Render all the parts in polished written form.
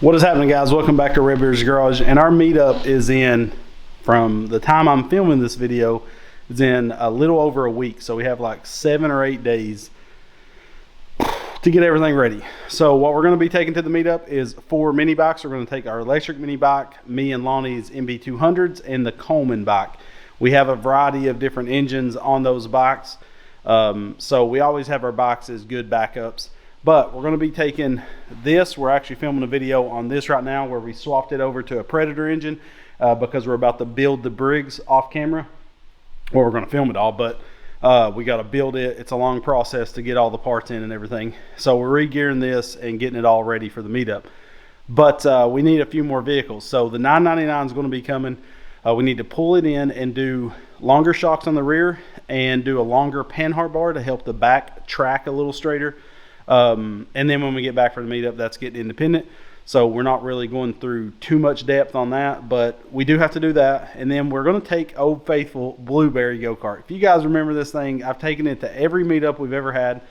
What is happening, guys? Welcome back to Red Beard's Garage, and our meetup is in, from the time I'm filming this video, is in a little over a week. So we have like 7 or 8 days to get everything ready. So what we're going to be taking to the meetup is 4 mini bikes. We're going to take our electric mini bike, me and Lonnie's MB200s, and the Coleman bike. We have a variety of different engines on those bikes, so we always have our bikes as good backups. But we're going to be taking this. We're actually filming a video on this right now where we swapped it over to a Predator engine because we're about to build the Briggs off camera. Well, we're going to film it all, but we got to build it. It's a long process to get all the parts in and everything. So we're re-gearing this and getting it all ready for the meetup. But we need a few more vehicles. So the 999 is going to be coming. We need to pull it in and do longer shocks on the rear and do a longer panhard bar to help the back track a little straighter. And then when we get back for the meetup, that's getting independent. So we're not really going through too much depth on that, but we do have to do that. And then we're going to take Old Faithful Blueberry go-kart. If you guys remember this thing, I've taken it to every meetup we've ever had.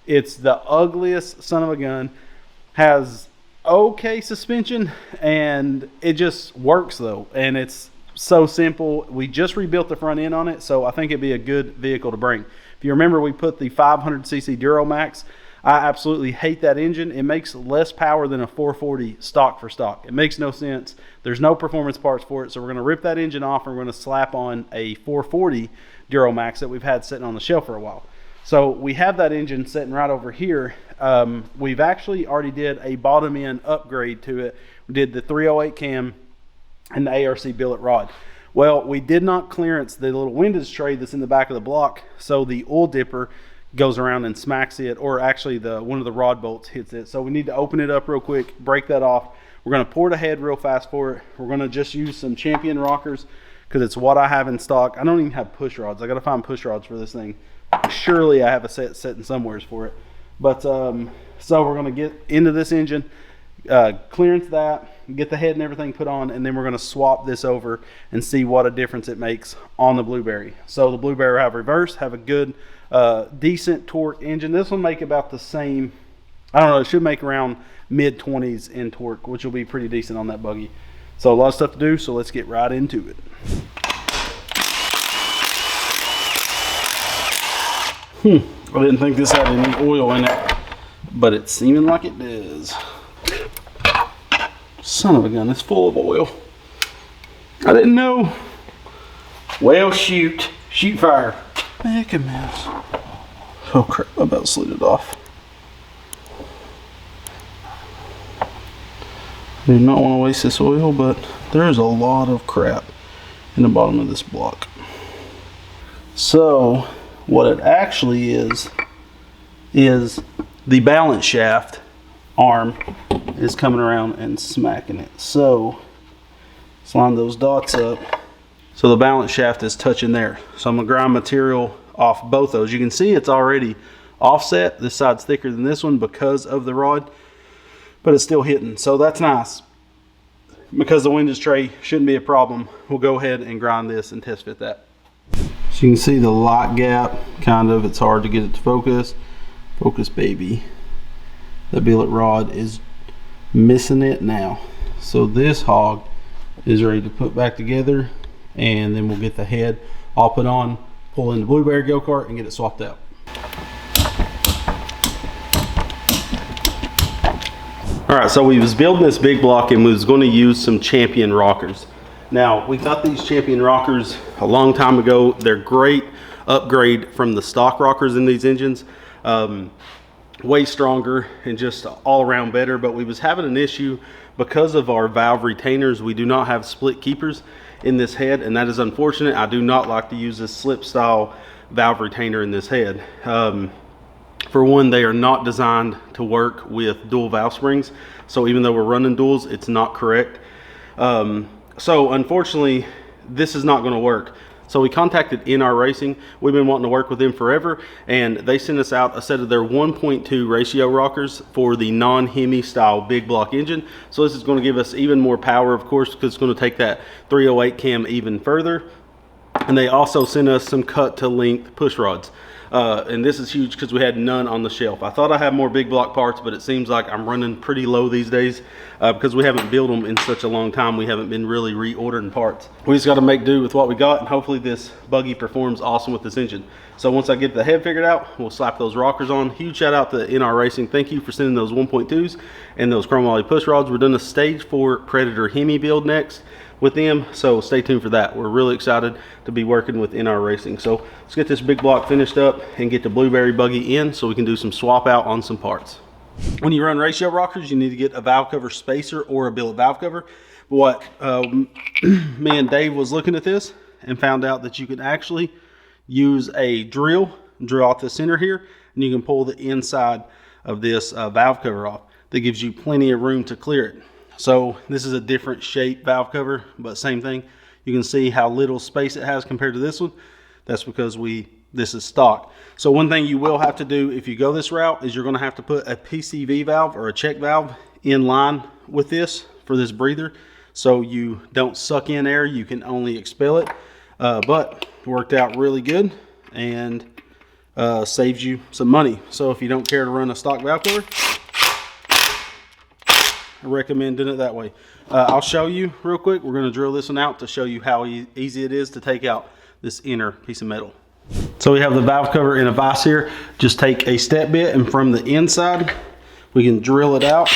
It's the ugliest son of a gun, has okay suspension, and it just works though. And it's so simple. We just rebuilt the front end on it, so I think it'd be a good vehicle to bring. If you remember, we put the 500cc Duramax. I absolutely hate that engine. It makes less power than a 440 stock for stock. It makes no sense. There's no performance parts for it, so we're going to rip that engine off and we're going to slap on a 440 Duramax that we've had sitting on the shelf for a while. So we have that engine sitting right over here. We've actually already did a bottom end upgrade to it. We did the 308 cam and the ARC billet rod. Well, we did not clearance the little windage tray that's in the back of the block, so the oil dipper goes around and smacks it, or actually one of the rod bolts hits it. So we need to open it up real quick, break that off. We're going to port ahead real fast for it. We're going to just use some Champion rockers because it's what I have in stock. I don't even have push rods. I got to find push rods for this thing. Surely I have a set setting somewheres for it. But so we're going to get into this engine, clearance that, get the head and everything put on, and then we're going to swap this over and see what a difference it makes on the Blueberry. So the Blueberry will have reverse, have a good decent torque engine. This will make about the same, I don't know, it should make around mid 20s in torque, which will be pretty decent on that buggy. So a lot of stuff to do, so let's get right into it. I didn't think this had any oil in it, but it's seeming like it does. Son of a gun, it's full of oil. I didn't know. Well, shoot fire. Make a mess. Oh crap, I about slid it off. I do not want to waste this oil, but there's a lot of crap in the bottom of this block. So what it actually is the balance shaft arm is coming around and smacking it. So let's line those dots up. So the balance shaft is touching there. So I'm gonna grind material off both those. You can see it's already offset. This side's thicker than this one because of the rod, but it's still hitting. So that's nice. Because the windage tray shouldn't be a problem, we'll go ahead and grind this and test fit that. So you can see the light gap, kind of, it's hard to get it to focus. Focus, baby. The billet rod is missing it now. So this hog is ready to put back together, and then we'll get the head all put on, pull in the Blueberry go-kart and get it swapped out. All right, so we was building this big block and we was going to use some Champion rockers. Now, we got these Champion rockers a long time ago. They're great upgrade from the stock rockers in these engines. Way stronger and just all around better, but we was having an issue because of our valve retainers. We do not have split keepers in this head, and that is unfortunate. I do not like to use this slip style valve retainer in this head. For one, they are not designed to work with dual valve springs, so even though we're running duals, it's not correct. So unfortunately, this is not going to work. So we contacted NR Racing. We've been wanting to work with them forever, and they sent us out a set of their 1.2 ratio rockers for the non-Hemi style big block engine. So this is going to give us even more power, of course, because it's going to take that 308 cam even further. And they also sent us some cut to length push rods. And this is huge because we had none on the shelf. I thought I had more big block parts, but it seems like I'm running pretty low these days because we haven't built them in such a long time. We haven't been really reordering parts. We just got to make do with what we got, and hopefully this buggy performs awesome with this engine. So once I get the head figured out, we'll slap those rockers on. Huge shout out to NR Racing. Thank you for sending those 1.2s and those chrome moly push rods. We're doing a stage 4 Predator Hemi build next with them, so stay tuned for that. We're really excited to be working with NR Racing. So let's get this big block finished up and get the Blueberry buggy in so we can do some swap out on some parts. When you run ratio rockers, you need to get a valve cover spacer or a billet valve cover. But what me and Dave was looking at this and found out that you can actually use a drill out the center here, and you can pull the inside of this valve cover off. That gives you plenty of room to clear it. So this is a different shape valve cover, but same thing. You can see how little space it has compared to this one. That's because this is stock. So one thing you will have to do if you go this route is you're going to have to put a PCV valve or a check valve in line with this for this breather, so you don't suck in air, you can only expel it. But it worked out really good and saves you some money. So if you don't care to run a stock valve cover, I recommend doing it that way. I'll show you real quick. We're going to drill this one out to show you how easy it is to take out this inner piece of metal. So we have the valve cover in a vise here. Just take a step bit, and from the inside we can drill it out.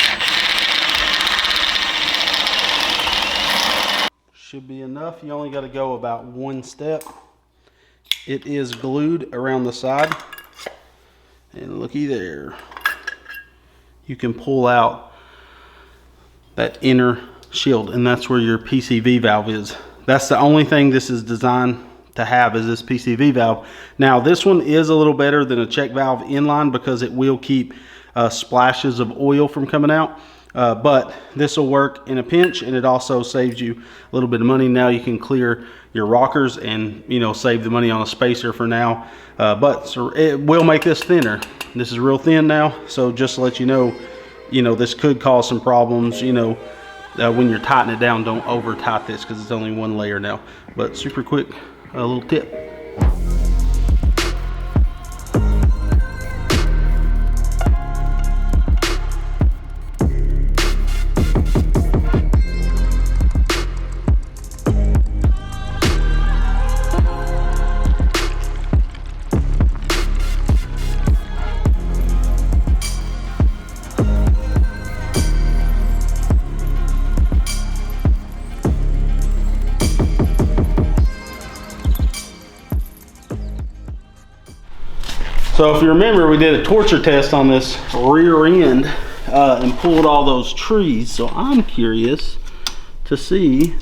Should be enough. You only got to go about one step. It is glued around the side, and looky there, you can pull out that inner shield, and that's where your PCV valve is. That's the only thing this is designed to have, is this PCV valve. Now this one is a little better than a check valve inline because it will keep splashes of oil from coming out. But this will work in a pinch, and it also saves you a little bit of money. Now you can clear your rockers and, you know, save the money on a spacer for now. But so it will make this thinner. This is real thin now, so just to let you know, this could cause some problems. When you're tightening it down, don't over tight this because it's only one layer now. But super quick, a little tip. So if you remember, we did a torture test on this rear end and pulled all those trees. So I'm curious to see,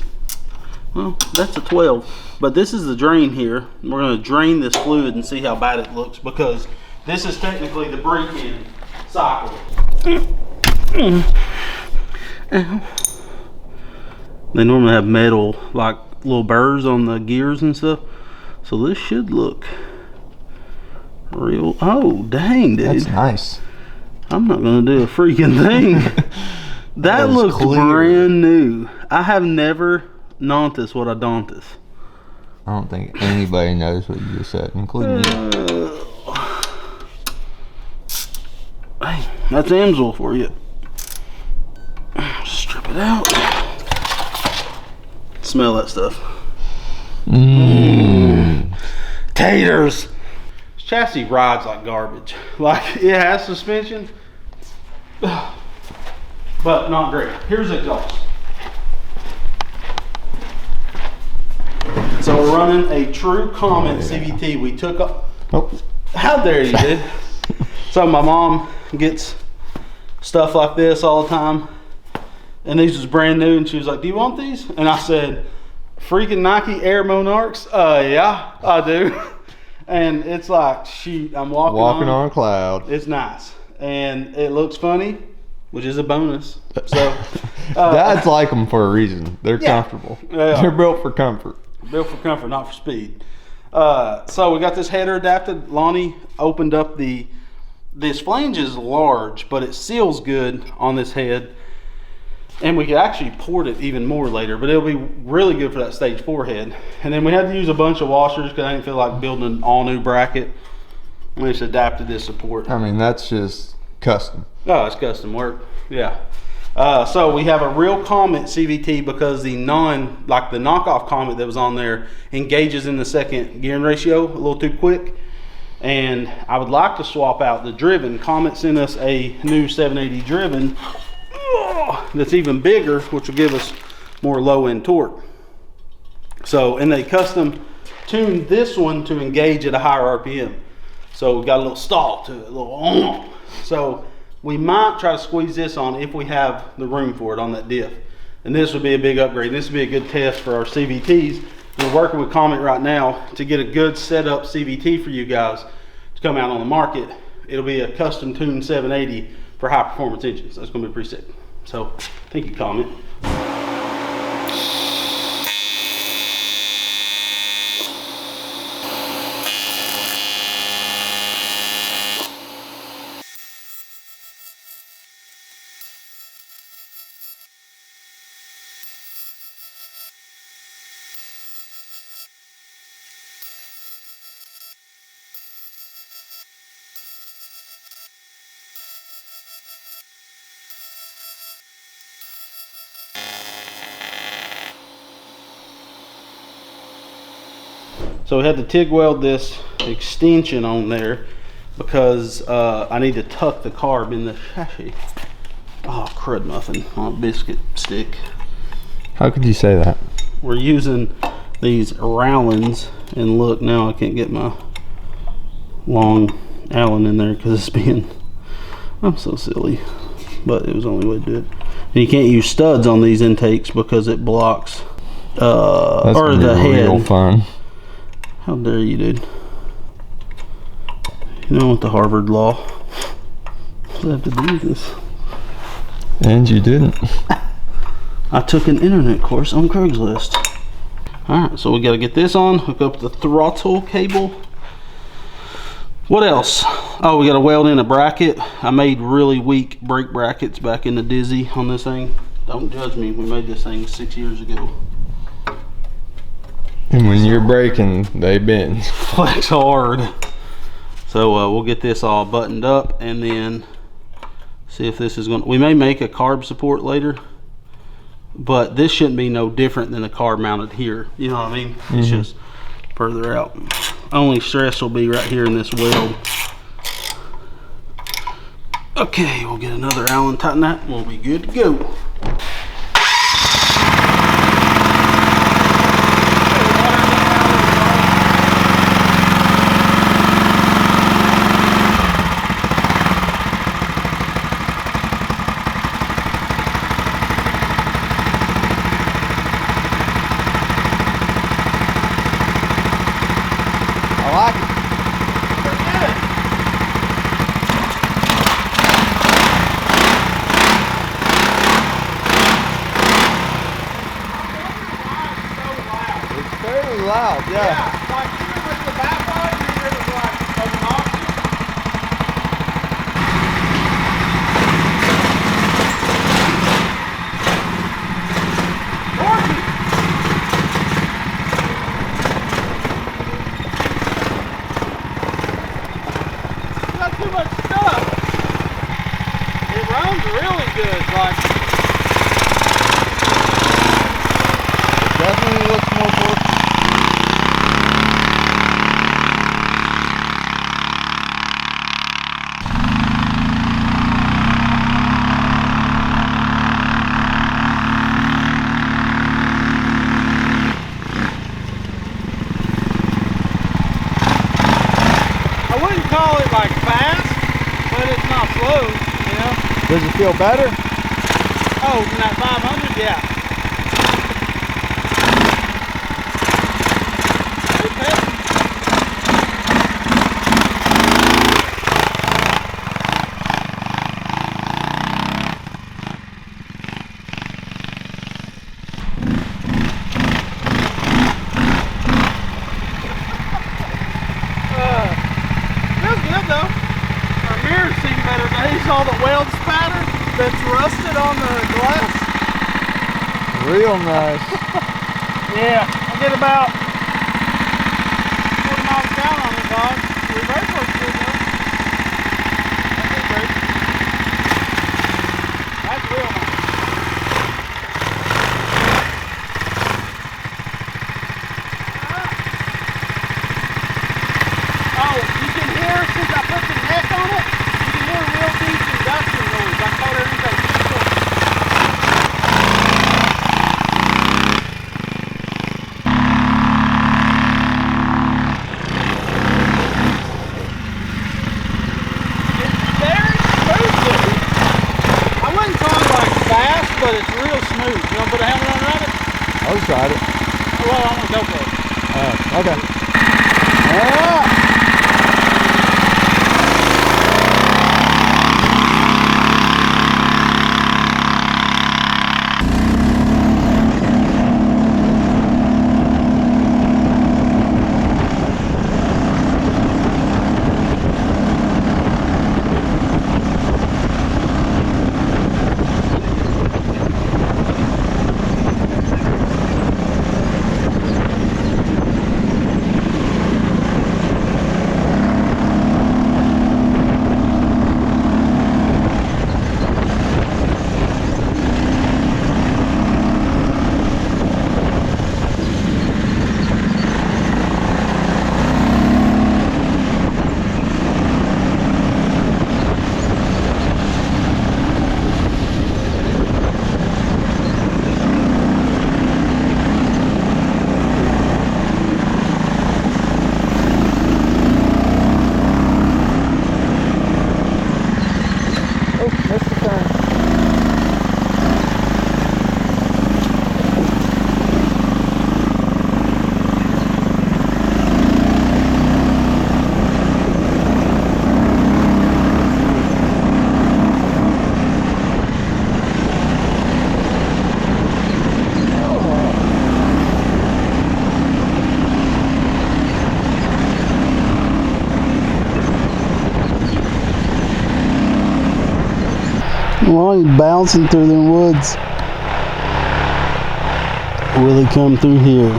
well, that's a 12, but this is the drain here. We're gonna drain this fluid and see how bad it looks, because this is technically the break-in cycle. They normally have metal, like little burrs on the gears and stuff. So this should look real. Oh dang, dude, that's nice. I'm not gonna do a freaking thing. That looks brand new. I have never known this what I don't this. I don't think anybody knows what you just said, including you. Hey, that's Amsoil for you. Strip it out. Smell that stuff. Taters. Chassis rides like garbage. Like, it has suspension, but not great. Here's the exhaust. So we're running a true Comet CVT. We took up. Oh. How dare you, dude? So my mom gets stuff like this all the time, and these was brand new, and she was like, "Do you want these?" And I said, "Freaking Nike Air Monarchs? Yeah, I do." And it's like, shoot, I'm walking on a cloud. It's nice, and it looks funny, which is a bonus. So Dads like them for a reason. They're comfortable. Yeah. They're built for comfort. Built for comfort, not for speed. So we got this header adapted. Lonnie opened up this flange is large, but it seals good on this head. And we could actually port it even more later, but it'll be really good for that stage 4 head. And then we had to use a bunch of washers because I didn't feel like building an all new bracket. We just adapted this support. I mean, that's just custom. Oh, it's custom work. Yeah. So we have a real Comet CVT because the knockoff Comet that was on there engages in the second gearing ratio a little too quick. And I would like to swap out the driven. Comet sent us a new 780 driven that's even bigger, which will give us more low end torque. So, and they custom tuned this one to engage at a higher RPM. So we got a little stall to it, a little. So we might try to squeeze this on if we have the room for it on that diff. And this would be a big upgrade. This would be a good test for our CVTs. We're working with Comet right now to get a good setup CVT for you guys to come out on the market. It'll be a custom tuned 780 for high performance engines. That's gonna be pretty sick. So thank you, Comet. So we had to TIG weld this extension on there because I need to tuck the carb in the chassis. Oh, crud muffin on a biscuit stick. How could you say that? We're using these Rowlands, and look, now I can't get my long Allen in there because it's being, I'm so silly, but it was the only way to do it. And you can't use studs on these intakes because it blocks That's or the head. Real fun. How dare you, dude? You know what the Harvard law? What do I have to do with this? And you didn't. I took an internet course on Craigslist. Alright, so we gotta get this on, hook up the throttle cable. What else? Oh, we gotta weld in a bracket. I made really weak brake brackets back in the Dizzy on this thing. Don't judge me, we made this thing 6 years ago. And when you're braking, they bend. Flex hard. So we'll get this all buttoned up and then see if this is going to, we may make a carb support later, but this shouldn't be no different than the carb mounted here. You know what I mean? It's just further out. Only stress will be right here in this weld. Okay, we'll get another Allen, tighten that, we'll be good to go. Loud, yeah. Yeah, like even with the back line, it was like obnoxious. It's got too much stuff. It runs really good, like. It definitely looks more forceful. Call it like fast, but it's not slow, you know? Does it feel better? Oh, in that 500, yeah. It's heavy. Good though. Our mirrors seem better days. All the weld spatter that's rusted on the glass. Real nice. Yeah, I get about 40 miles down on it, dog. Reverse works good though. just tried it. Well, I'm gonna go for it. Okay. Yeah. Well, he's bouncing through the woods. Will he come through here?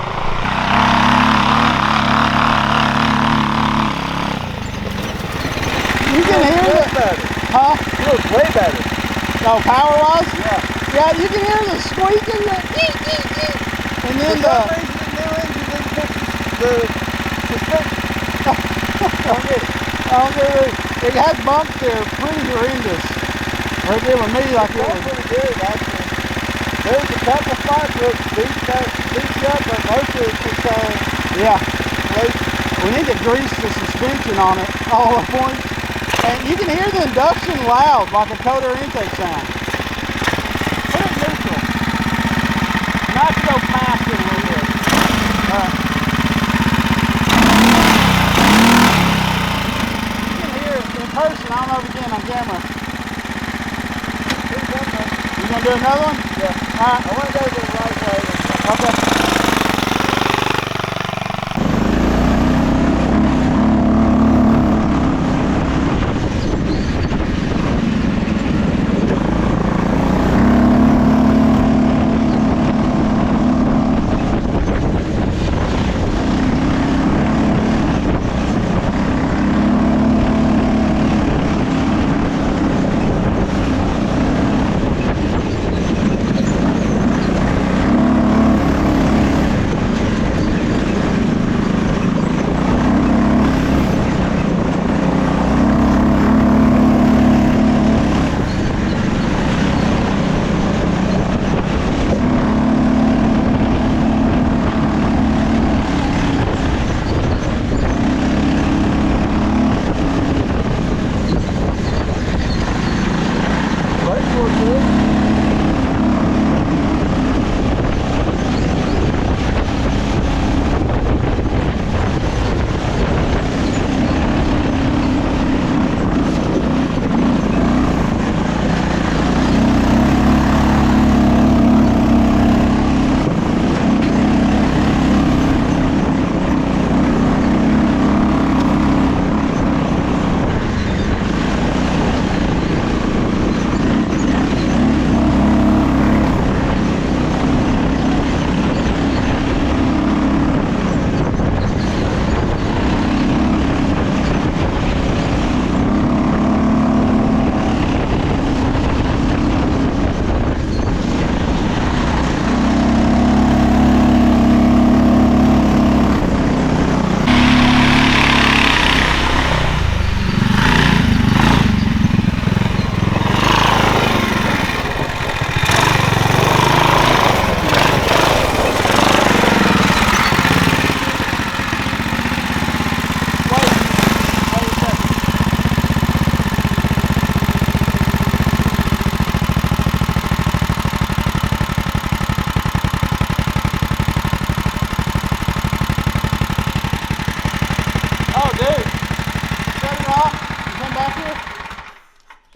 You can hear it. Huh? It was way better. Oh, power wise? Yeah. Yeah, you can hear the squeaking. And then For some reason, the new engine didn't fix the suspension. I don't get it. It has bumps there, pretty horrendous. Right there with me, like it was. Pretty good, actually. There was a couple spots where it beats up, but mostly it's just Yeah. late. We need to grease the suspension on it all the points. And you can hear the induction loud, like a coder intake sound. Put it neutral. Not to go past it a little bit. Alright. You can hear it in person. I don't know if you can on camera. You gonna do another one? Yeah. Alright. I want to go to the right way. Okay.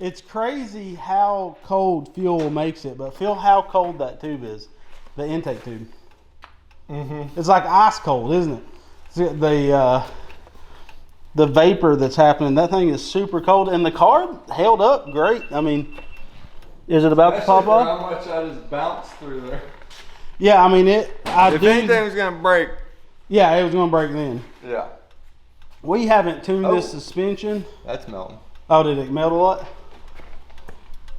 It's crazy how cold fuel makes it, but feel how cold that tube is, the intake tube. It's like ice cold, isn't it? The vapor that's happening, that thing is super cold, and the carb held up great. I mean, is it about to pop off? How much I just bounced through there. Yeah, I mean it. If anything was gonna break. Yeah, it was gonna break then. Yeah. We haven't tuned this suspension. That's melting. Oh, did it melt a lot?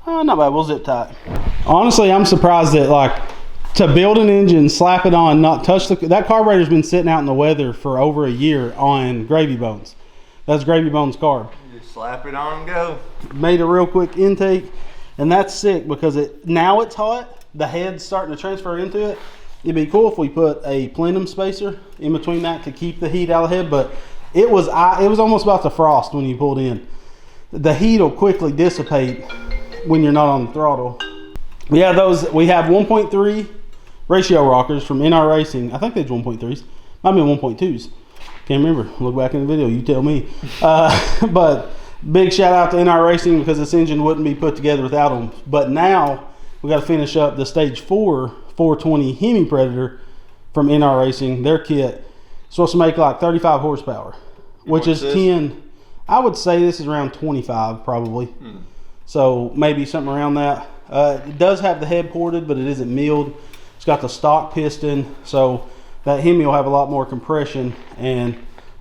Oh, not bad. We'll zip tie. Honestly, I'm surprised that, like, to build an engine, slap it on, not touch that carburetor's been sitting out in the weather for over a year on Gravy Bones. That's Gravy Bones carb. You just slap it on and go. Made a real quick intake, and that's sick because now it's hot. The head's starting to transfer into it. It'd be cool if we put a plenum spacer in between that to keep the heat out of the head, but it was almost about to frost when you pulled in. The heat will quickly dissipate when you're not on the throttle. We have 1.3 ratio rockers from NR Racing. I think they're 1.3s. Might be 1.2s. Can't remember. Look back in the video. You tell me. But big shout out to NR Racing because this engine wouldn't be put together without them. But now we got to finish up the Stage 4 420 Hemi Predator from NR Racing. Their kit is supposed to make like 35 horsepower, which is 10. I would say this is around 25 probably. So maybe something around that. It does have the head ported, but it isn't milled. It's got the stock piston, so that Hemi will have a lot more compression, and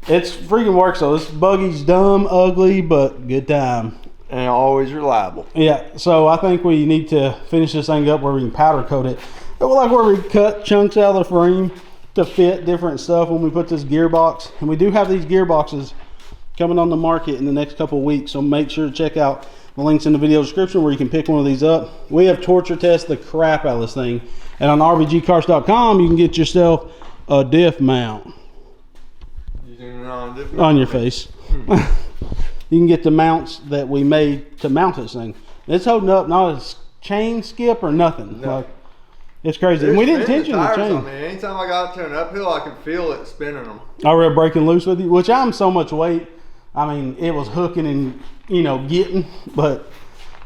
it's freaking works. So this buggy's dumb, ugly, but good time. And always reliable. Yeah, so I think we need to finish this thing up where we can powder coat it. Like where we cut chunks out of the frame to fit different stuff when we put this gearbox. And we do have these gearboxes coming on the market in the next couple of weeks, so make sure to check out the links in the video description where you can pick one of these up. We have torture tested the crap out of this thing, and on rvgcars.com you can get yourself a diff mount on your face. You can get the mounts that we made to mount this thing. It's holding up, not a chain skip or nothing. No. Like, it's crazy. And we didn't tension the chain. On me. Anytime I got to an uphill, I could feel it spinning them. I read breaking loose with you, which I'm so much weight. I mean, it was hooking and, getting, but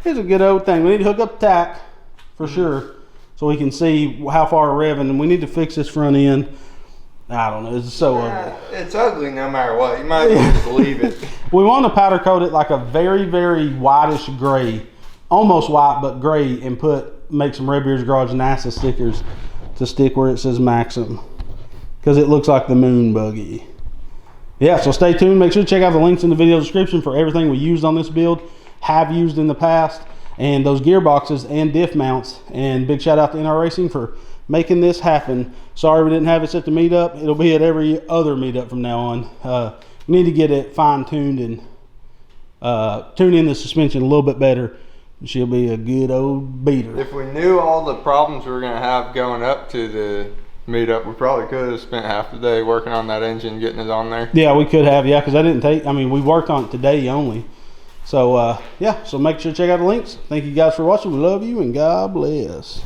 it's a good old thing. We need to hook up the tack for sure so we can see how far we're revving, and we need to fix this front end. I don't know. It's so ugly. It's ugly no matter what. You might as well just leave it. We want to powder coat it like a very, very whitish gray, almost white but gray, and make some Red Beard's Garage NASA stickers to stick where it says Maxim, because it looks like the moon buggy. Yeah, so stay tuned. Make sure to check out the links in the video description for everything we used on this build, have used in the past, and those gearboxes and diff mounts. And big shout out to NR Racing for making this happen. Sorry we didn't have it at the meetup. It'll be at every other meetup from now on. We need to get it fine-tuned and tune in the suspension a little bit better. She'll be a good old beater. If we knew all the problems we were going to have going up to the meetup, we probably could have spent half the day working on that engine, getting it on there. Yeah, we could have, because we worked on it today only. So, so make sure to check out the links. Thank you guys for watching. We love you, and God bless.